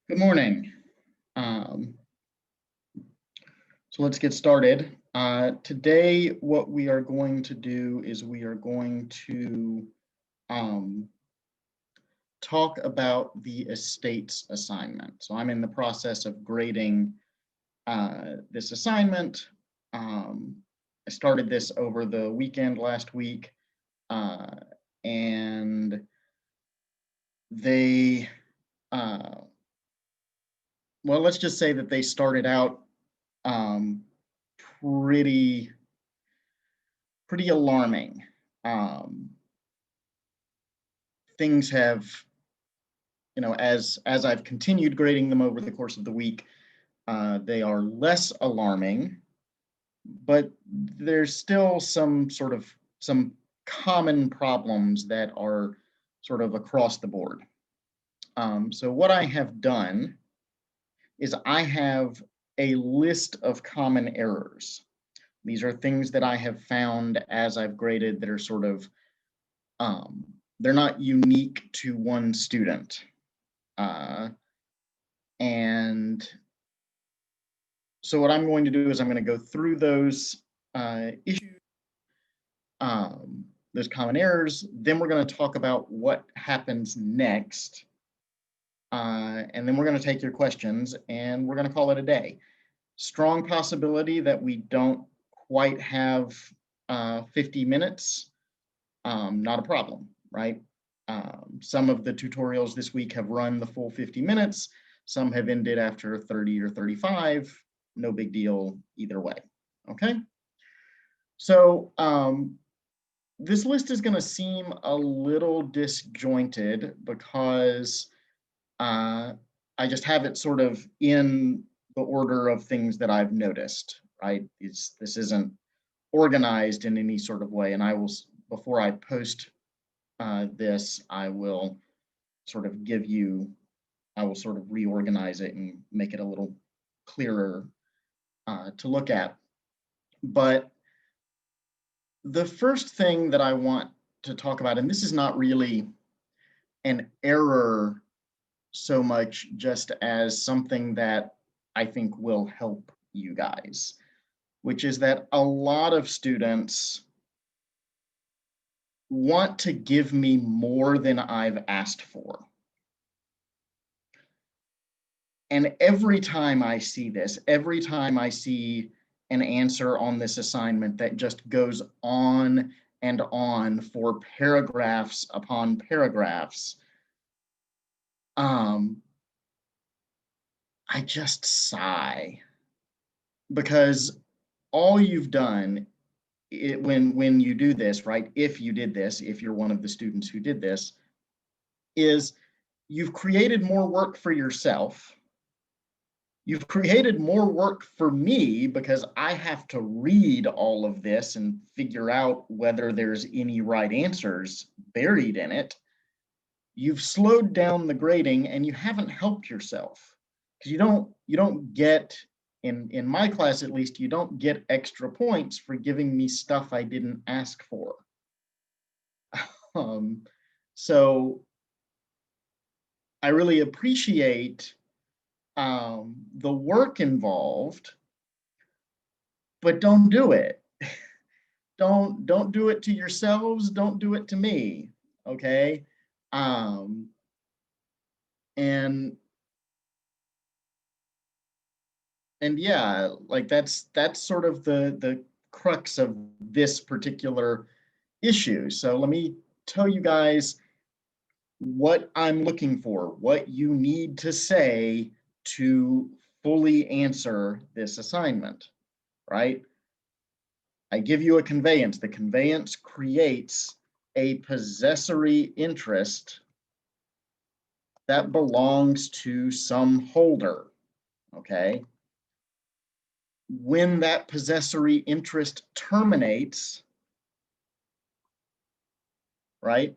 Good morning. Um, so let's get started. Today, what we are going to do is we are going to talk about the estates assignment. So I'm in the process of grading this assignment. I started this over the weekend last week, and they, well, let's just say that they started out pretty alarming. Things have, as I've continued grading them over the course of the week, they are less alarming, but there's still some common problems that are sort of across the board. So what I have done is I have a list of common errors. These are things that I have found as I've graded that are sort of, they're not unique to one student. And so what I'm going to do is I'm going to go through those issues, those common errors. Then we're going to talk about what happens next. And then we're going to take your questions and we're going to call it a day. Strong possibility that we don't quite have 50 minutes. Not a problem, right? Some of the tutorials this week have run the full 50 minutes. Some have ended after 30 or 35. No big deal either way, okay? So this list is going to seem a little disjointed because I just have it sort of in the order of things that I've noticed, right? This isn't organized in any sort of way, and I will, before I post this, I will sort of reorganize it and make it a little clearer to look at. But the first thing that I want to talk about, and this is not really an error so much just as something that I think will help you guys, which is that a lot of students want to give me more than I've asked for. And every time I see this, every time I see an answer on this assignment that just goes on and on for paragraphs upon paragraphs, I just sigh, because all you've done when you do this, right? If you did this, if you're one of the students who did this, is you've created more work for yourself. You've created more work for me because I have to read all of this and figure out whether there's any right answers buried in it. You've slowed down the grading and you haven't helped yourself. because you don't get, in my class at least, you don't get extra points for giving me stuff I didn't ask for. So I really appreciate the work involved, but don't do it. Don't do it to yourselves. Don't do it to me. Okay. And yeah, like that's sort of the crux of this particular issue. So let me tell you guys what I'm looking for, what you need to say to fully answer this assignment, right? I give you a conveyance. The conveyance creates a possessory interest that belongs to some holder, okay? When that possessory interest terminates, right?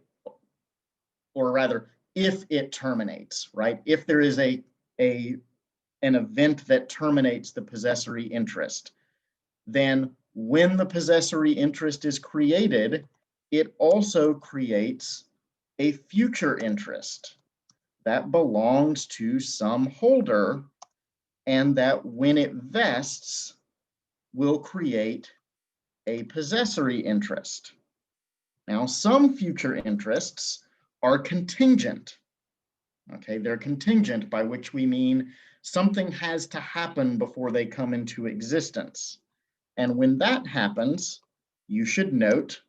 Or rather, if it terminates, right? If there is an event that terminates the possessory interest, then when the possessory interest is created, it also creates a future interest that belongs to some holder, and that when it vests will create a possessory interest. Now, some future interests are contingent. Okay, they're contingent, by which we mean something has to happen before they come into existence. And when that happens, you should note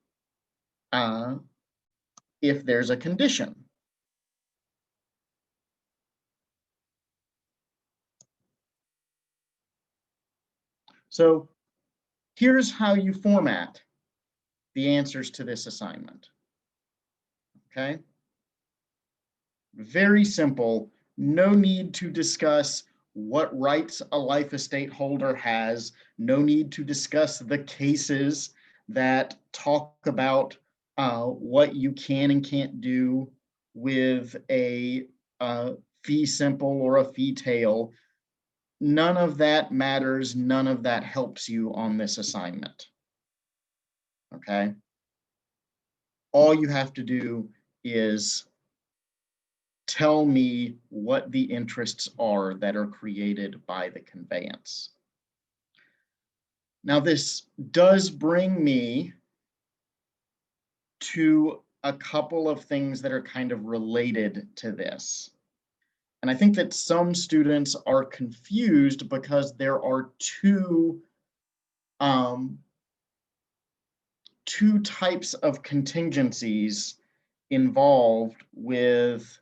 if there's a condition. So here's how you format the answers to this assignment. Okay? Very simple. No need to discuss what rights a life estate holder has. No need to discuss the cases that talk about what you can and can't do with a fee simple or a fee tail. None of that matters. None of that helps you on this assignment. Okay? All you have to do is tell me what the interests are that are created by the conveyance. Now, this does bring me to a couple of things that are kind of related to this. And I think that some students are confused because there are two types of contingencies involved with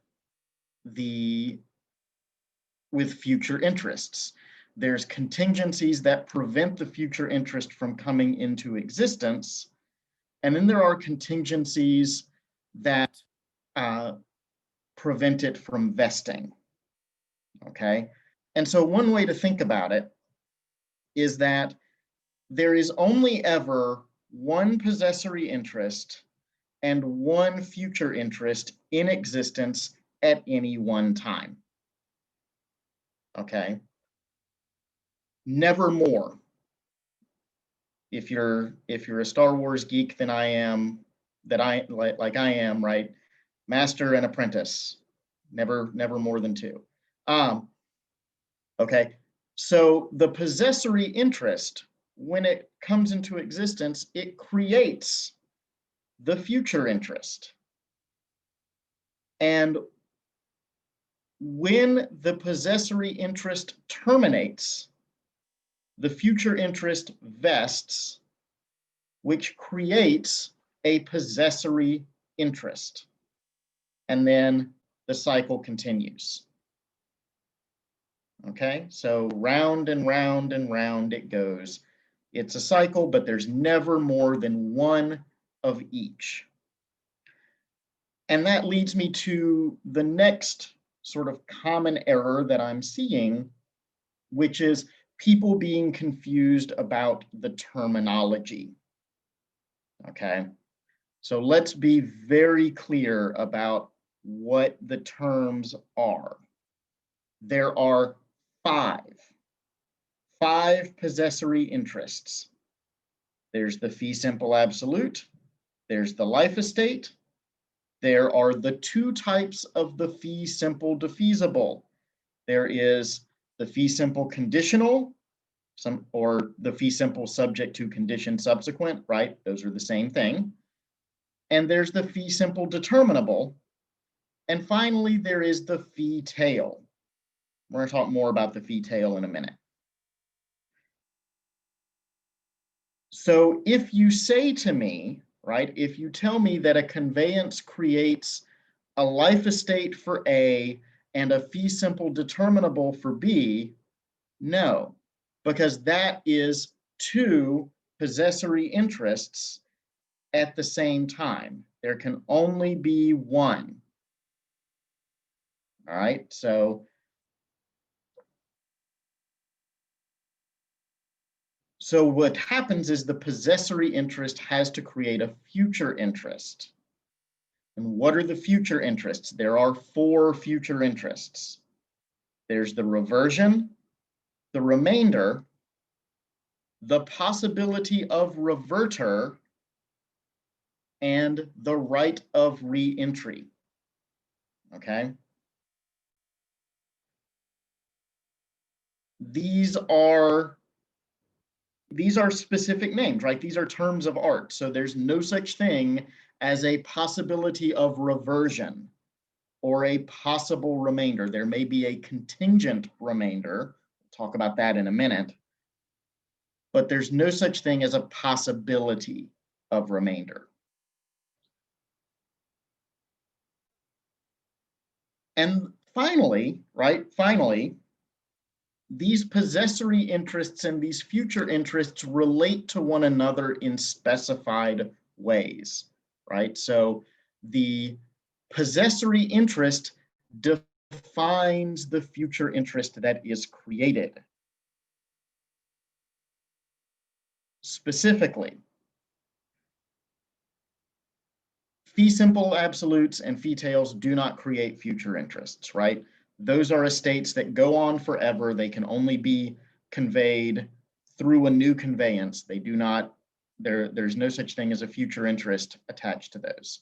future interests. There's contingencies that prevent the future interest from coming into existence. And then there are contingencies that prevent it from vesting. Okay. And so one way to think about it is that there is only ever one possessory interest and one future interest in existence at any one time. Okay. Never more. If you're a Star Wars geek than I am, like I am, right? Master and apprentice, never more than two. Okay, so the possessory interest, when it comes into existence, it creates the future interest. And when the possessory interest terminates, the future interest vests, which creates a possessory interest. And then the cycle continues. Okay, so round and round and round it goes. It's a cycle, but there's never more than one of each. And that leads me to the next sort of common error that I'm seeing, which is people being confused about the terminology. Okay, so let's be very clear about what the terms are. There are five possessory interests. There's the fee simple absolute. There's the life estate. There are the two types of the fee simple defeasible. There is the fee simple conditional, or the fee simple subject to condition subsequent, right? Those are the same thing. And there's the fee simple determinable. And finally, there is the fee tail. We're going to talk more about the fee tail in a minute. So if you say to me, right, if you tell me that a conveyance creates a life estate for A and a fee simple determinable for B, no, because that is two possessory interests at the same time. There can only be one. All right, so what happens is the possessory interest has to create a future interest. And what are the future interests? There are four future interests. There's the reversion, the remainder, the possibility of reverter, and the right of re-entry. Okay? These are specific names, right? These are terms of art. So there's no such thing as a possibility of reversion or a possible remainder. There may be a contingent remainder. We'll talk about that in a minute. But there's no such thing as a possibility of remainder. And finally, right, these possessory interests and these future interests relate to one another in specified ways, right? So the possessory interest defines the future interest that is created. Specifically, fee simple absolutes and fee tails do not create future interests, right? Those are estates that go on forever. They can only be conveyed through a new conveyance. They do not, there's no such thing as a future interest attached to those.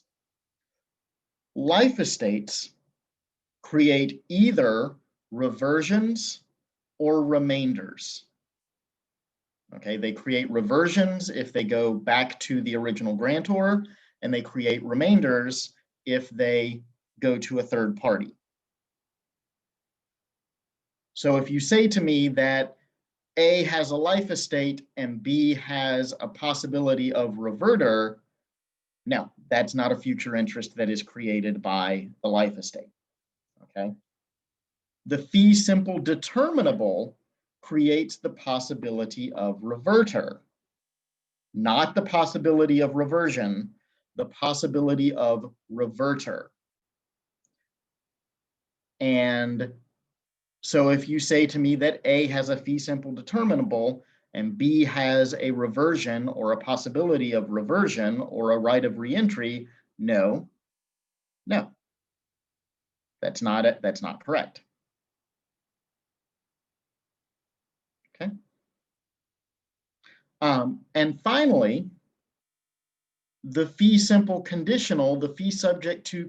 Life estates create either reversions or remainders. Okay, they create reversions if they go back to the original grantor, and they create remainders if they go to a third party. So if you say to me that A has a life estate and B has a possibility of reverter, no, that's not a future interest that is created by the life estate. Okay. The fee simple determinable creates the possibility of reverter, not the possibility of reversion, the possibility of reverter. And so if you say to me that A has a fee simple determinable and B has a reversion or a possibility of reversion or a right of reentry, no, that's not it. That's not correct. Okay. And finally, the fee simple conditional, the fee subject to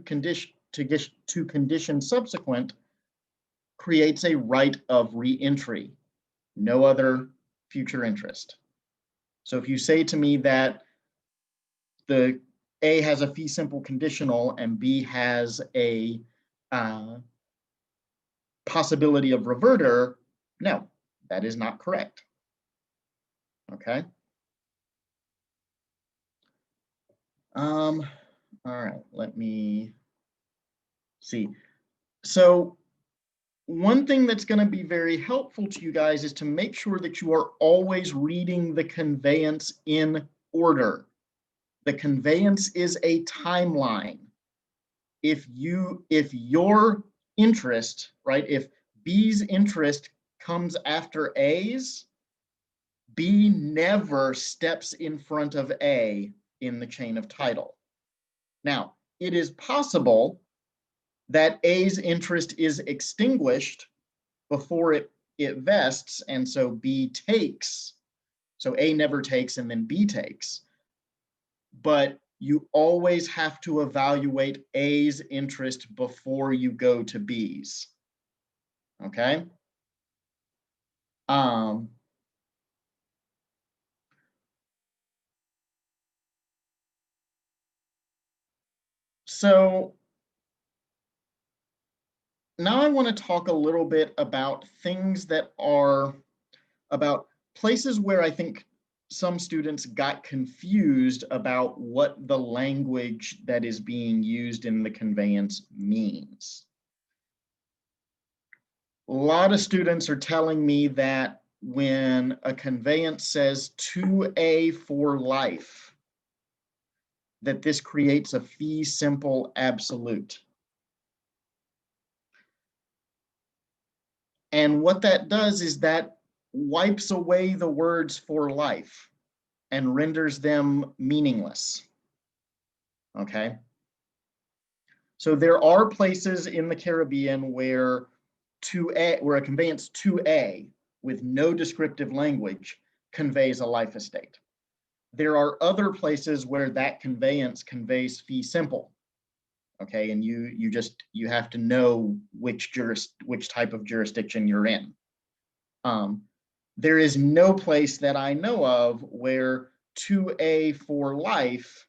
condition subsequent, creates a right of re-entry, no other future interest. So if you say to me that the A has a fee simple conditional and B has a possibility of reverter, no, that is not correct. Okay. All right, let me see. So one thing that's going to be very helpful to you guys is to make sure that you are always reading the conveyance in order. The conveyance is a timeline. If your interest, right, if B's interest comes after A's, B never steps in front of A in the chain of title. Now, it is possible that A's interest is extinguished before it it vests, and so B takes. So A never takes and then B takes. But you always have to evaluate A's interest before you go to B's. Okay? So now I want to talk a little bit about things that are about places where I think some students got confused about what the language that is being used in the conveyance means. A lot of students are telling me that when a conveyance says to A for life, that this creates a fee simple absolute. And what that does is that wipes away the words for life and renders them meaningless. Okay? So there are places in the Caribbean where a conveyance to A with no descriptive language conveys a life estate. There are other places where that conveyance conveys fee simple. Okay, and you have to know which type of jurisdiction you're in. There is no place that I know of where 2A for life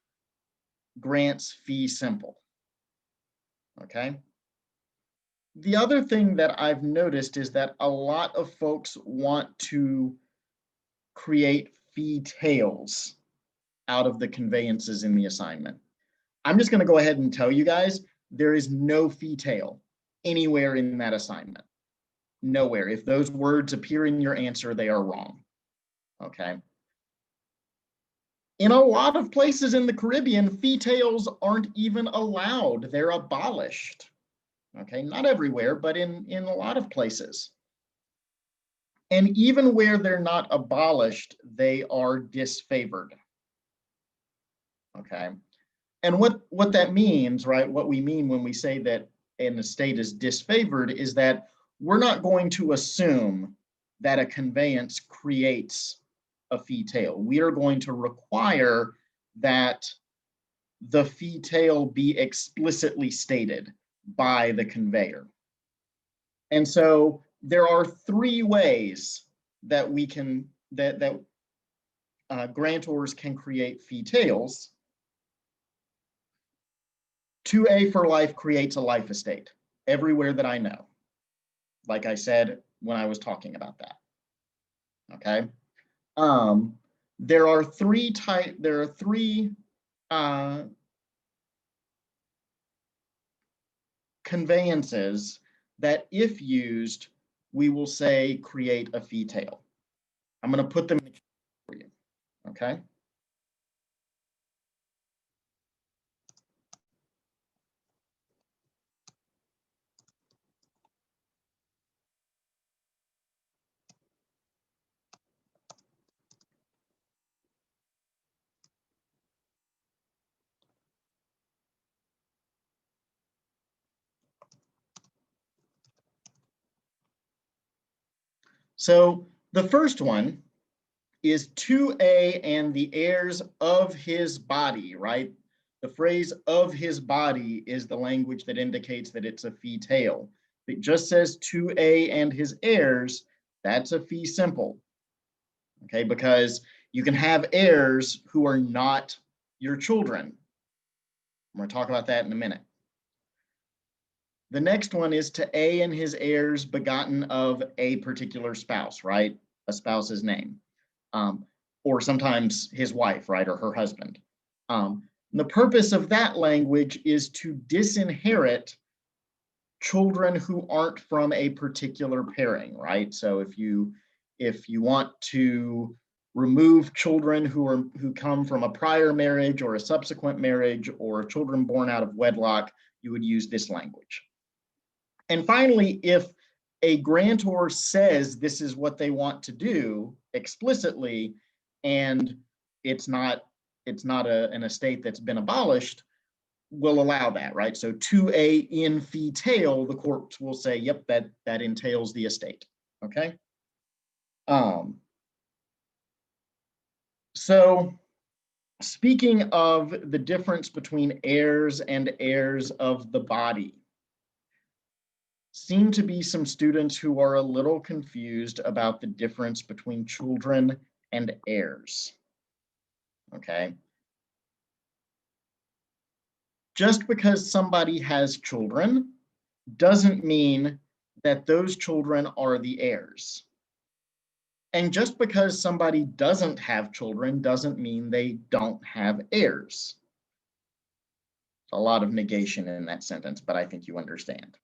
grants fee simple. Okay. The other thing that I've noticed is that a lot of folks want to create fee tails out of the conveyances in the assignment. I'm just going to go ahead and tell you guys, there is no fee tail anywhere in that assignment. Nowhere. If those words appear in your answer, they are wrong. Okay. In a lot of places in the Caribbean, fee tails aren't even allowed. They're abolished. Okay, not everywhere, but in a lot of places. And even where they're not abolished, they are disfavored. Okay. And what that means, right, what we mean when we say that an estate is disfavored is that we're not going to assume that a conveyance creates a fee tail. We are going to require that the fee tail be explicitly stated by the conveyor. And so there are three ways that we can, grantors can create fee tails. 2A for life creates a life estate everywhere that I know. Like I said when I was talking about that. Okay. There are three conveyances that, if used, we will say create a fee tail. I'm going to put them in for you. Okay. So the first one is 2A and the heirs of his body, right? The phrase of his body is the language that indicates that it's a fee tail. If it just says 2A and his heirs, that's a fee simple. Okay, because you can have heirs who are not your children. I'm going to talk about that in a minute. The next one is to A and his heirs begotten of a particular spouse, right? A spouse's name. Or sometimes his wife, right? Or her husband. The purpose of that language is to disinherit children who aren't from a particular pairing, right? So if you want to remove children who come from a prior marriage or a subsequent marriage or children born out of wedlock, you would use this language. And finally, if a grantor says this is what they want to do explicitly, and it's not an estate that's been abolished, will allow that, right? So 2A in fee tail, the courts will say, yep, that entails the estate. okay? So speaking of the difference between heirs and heirs of the body, seem to be some students who are a little confused about the difference between children and heirs, okay? Just because somebody has children doesn't mean that those children are the heirs. And just because somebody doesn't have children doesn't mean they don't have heirs. A lot of negation in that sentence, but I think you understand.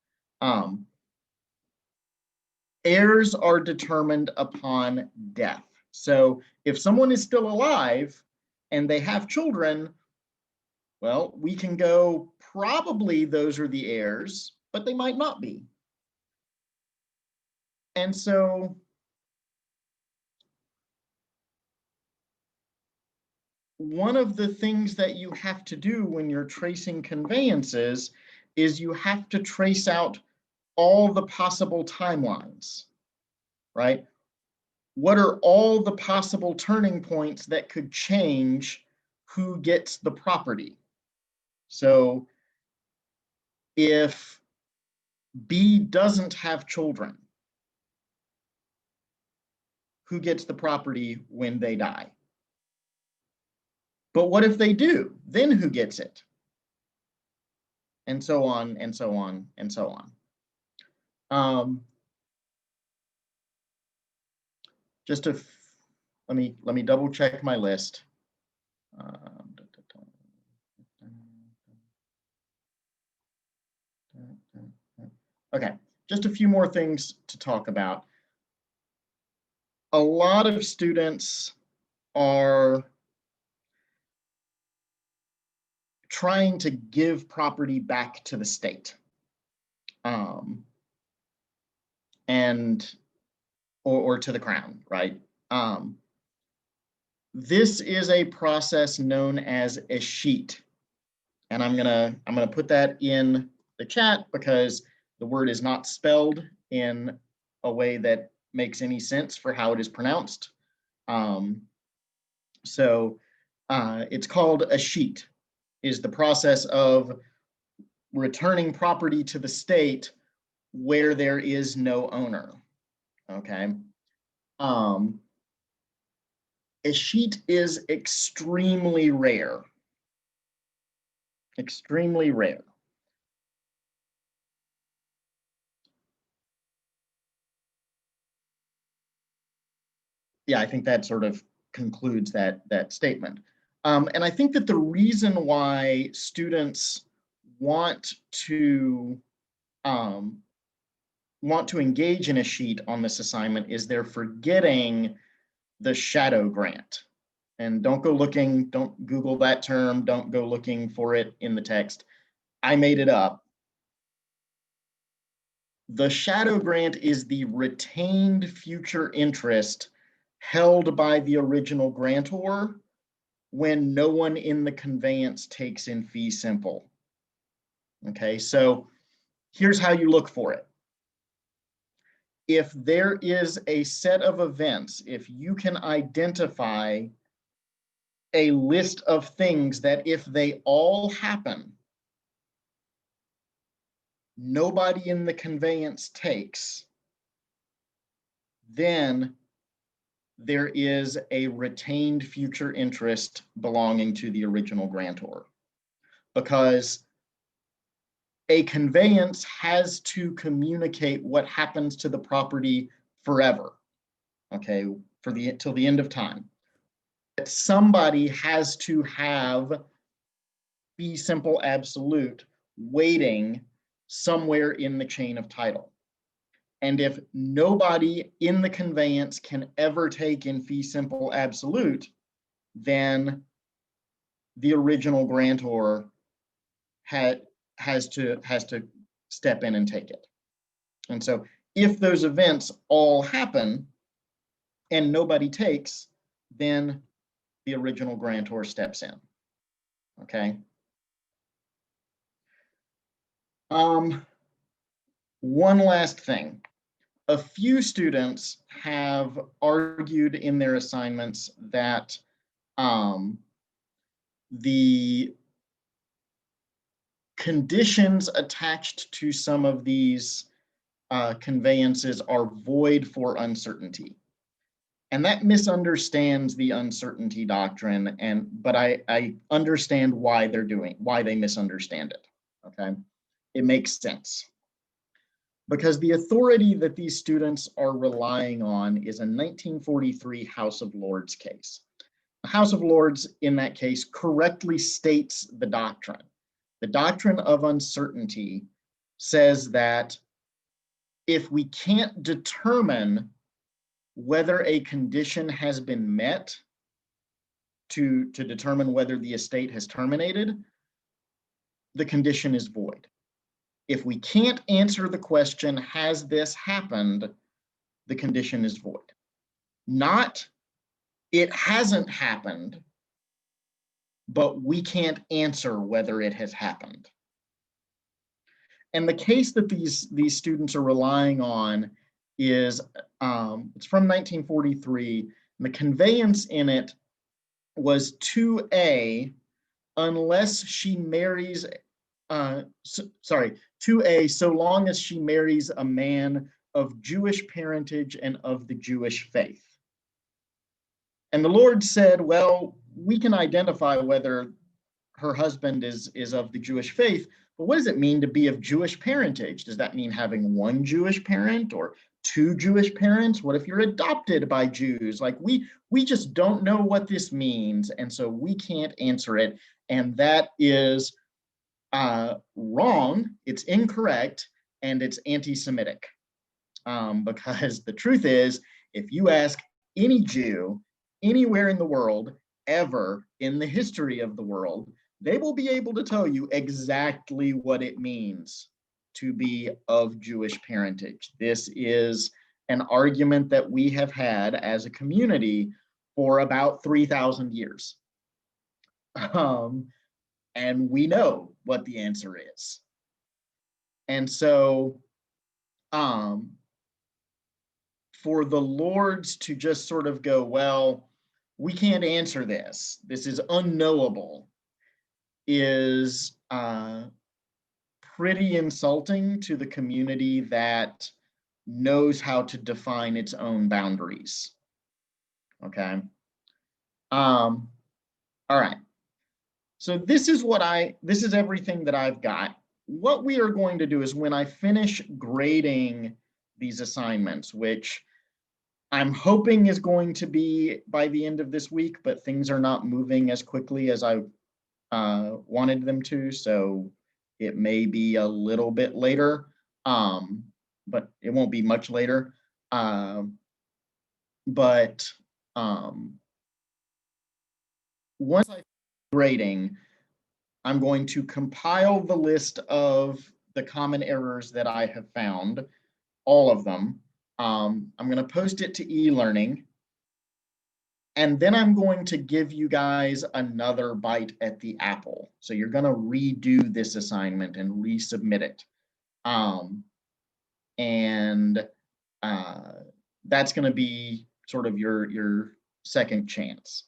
Heirs are determined upon death. So if someone is still alive and they have children, well, we can go, probably those are the heirs, but they might not be. And so one of the things that you have to do when you're tracing conveyances is you have to trace out all the possible timelines, right? What are all the possible turning points that could change who gets the property? So if B doesn't have children, who gets the property when they die? But what if they do? Then who gets it? And so on, and so on, and so on. Just to let me double check my list. Okay, just a few more things to talk about. A lot of students are trying to give property back to the state, and or to the crown, right? This is a process known as escheat, and I'm gonna put that in the chat because the word is not spelled in a way that makes any sense for how it is pronounced. So it's called escheat, is the process of returning property to the state where there is no owner. Okay. Escheat is extremely rare. Extremely rare. Yeah, I think that sort of concludes that statement. And I think that the reason why students want to engage in escheat on this assignment is they're forgetting the shadow grant. And don't Google that term, don't go looking for it in the text. I made it up. The shadow grant is the retained future interest held by the original grantor when no one in the conveyance takes in fee simple. Okay, so here's how you look for it. If there is a set of events, if you can identify a list of things that if they all happen, nobody in the conveyance takes, then there is a retained future interest belonging to the original grantor, because a conveyance has to communicate what happens to the property forever, okay, till the end of time. But somebody has to have fee simple absolute waiting somewhere in the chain of title. And if nobody in the conveyance can ever take in fee simple absolute, then the original grantor has to step in and take it. And so if those events all happen and nobody takes, then the original grantor steps in. Okay. One last thing. a few students have argued in their assignments that the conditions attached to some of these conveyances are void for uncertainty. And that misunderstands the uncertainty doctrine, but I understand why they misunderstand it. Okay, it makes sense. Because the authority that these students are relying on is a 1943 House of Lords case. The House of Lords, in that case, correctly states the doctrine. The doctrine of uncertainty says that if we can't determine whether a condition has been met to determine whether the estate has terminated, the condition is void. If we can't answer the question, has this happened, the condition is void. Not, it hasn't happened, but we can't answer whether it has happened. And the case that these students are relying on is, it's from 1943, and the conveyance in it was 2A, unless she marries, 2A, so long as she marries a man of Jewish parentage and of the Jewish faith. And the Lord said, well, we can identify whether her husband is of the Jewish faith, but what does it mean to be of Jewish parentage? Does that mean having one Jewish parent or two Jewish parents? What if you're adopted by Jews? Like we just don't know what this means, and so we can't answer it. And that is wrong, it's incorrect, and it's anti-Semitic. Because the truth is, if you ask any Jew anywhere in the world, ever in the history of the world, they will be able to tell you exactly what it means to be of Jewish parentage. This is an argument that we have had as a community for about 3,000 years. And we know what the answer is. And so for the Lords to just sort of go, well, we can't answer this, this is unknowable, is pretty insulting to the community that knows how to define its own boundaries. Okay. All right. So this is everything that I've got. What we are going to do is when I finish grading these assignments, which I'm hoping is going to be by the end of this week, but things are not moving as quickly as I wanted them to, so it may be a little bit later, but it won't be much later. But once I grading, I'm going to compile the list of the common errors that I have found, all of them. I'm going to post it to e-learning, and then I'm going to give you guys another bite at the apple. So you're going to redo this assignment and resubmit it. That's going to be sort of your second chance.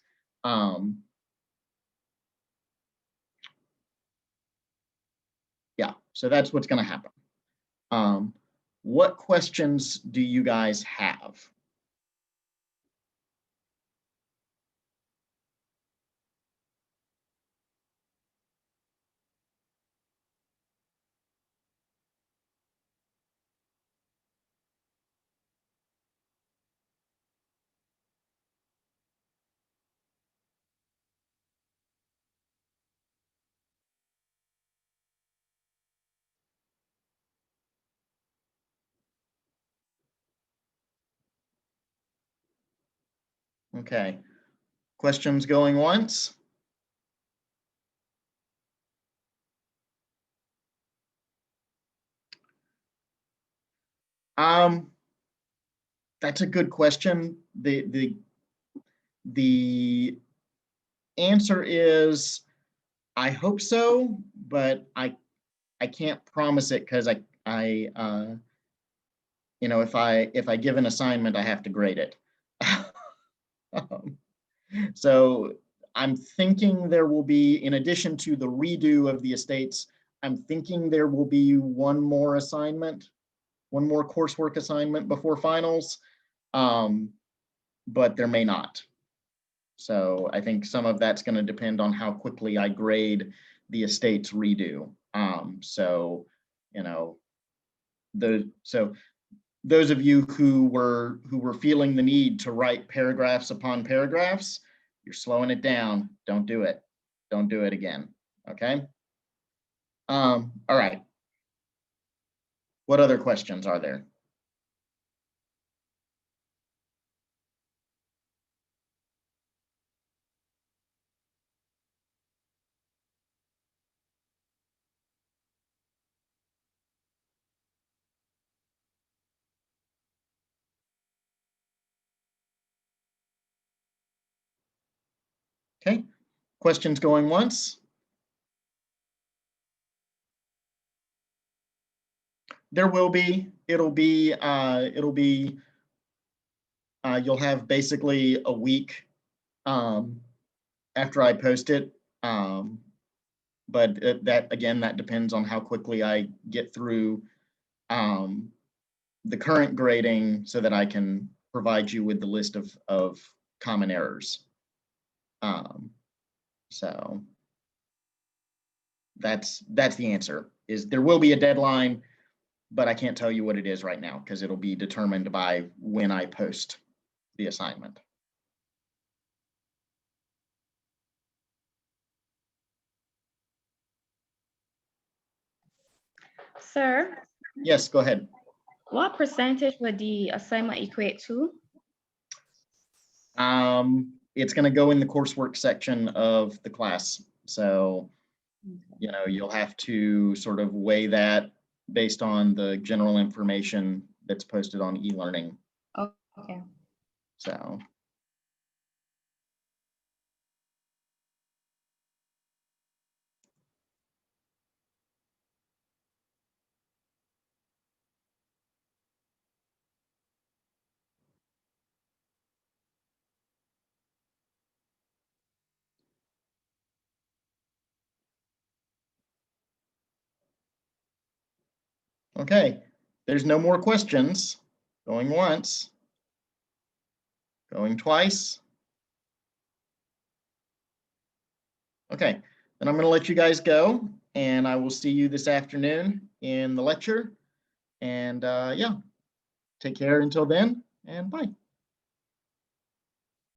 Yeah, so that's what's going to happen. What questions do you guys have? Okay, questions going once? That's a good question. The answer is, I hope so, but I can't promise it because if I give an assignment, I have to grade it. So I'm thinking there will be, in addition to the redo of the estates, I'm thinking there will be one more assignment, one more coursework assignment before finals, but there may not. So I think some of that's going to depend on how quickly I grade the estates redo. So, those of you who were feeling the need to write paragraphs upon paragraphs, you're slowing it down. Don't do it. Don't do it again. Okay. All right. What other questions are there? Okay. Questions going once? There will be. It'll be. You'll have basically a week after I post it. But that depends on how quickly I get through the current grading so that I can provide you with the list of common errors. So that's the answer. Is there will be a deadline, but I can't tell you what it is right now because it'll be determined by when I post the assignment. Sir? Yes, go ahead. What percentage would the assignment equate to? It's going to go in the coursework section of the class. So, you'll have to sort of weigh that based on the general information that's posted on e-learning. Oh, okay. So. Okay, there's no more questions. Going once. Going twice. Okay, then I'm going to let you guys go, and I will see you this afternoon in the lecture. And yeah, take care until then, and bye.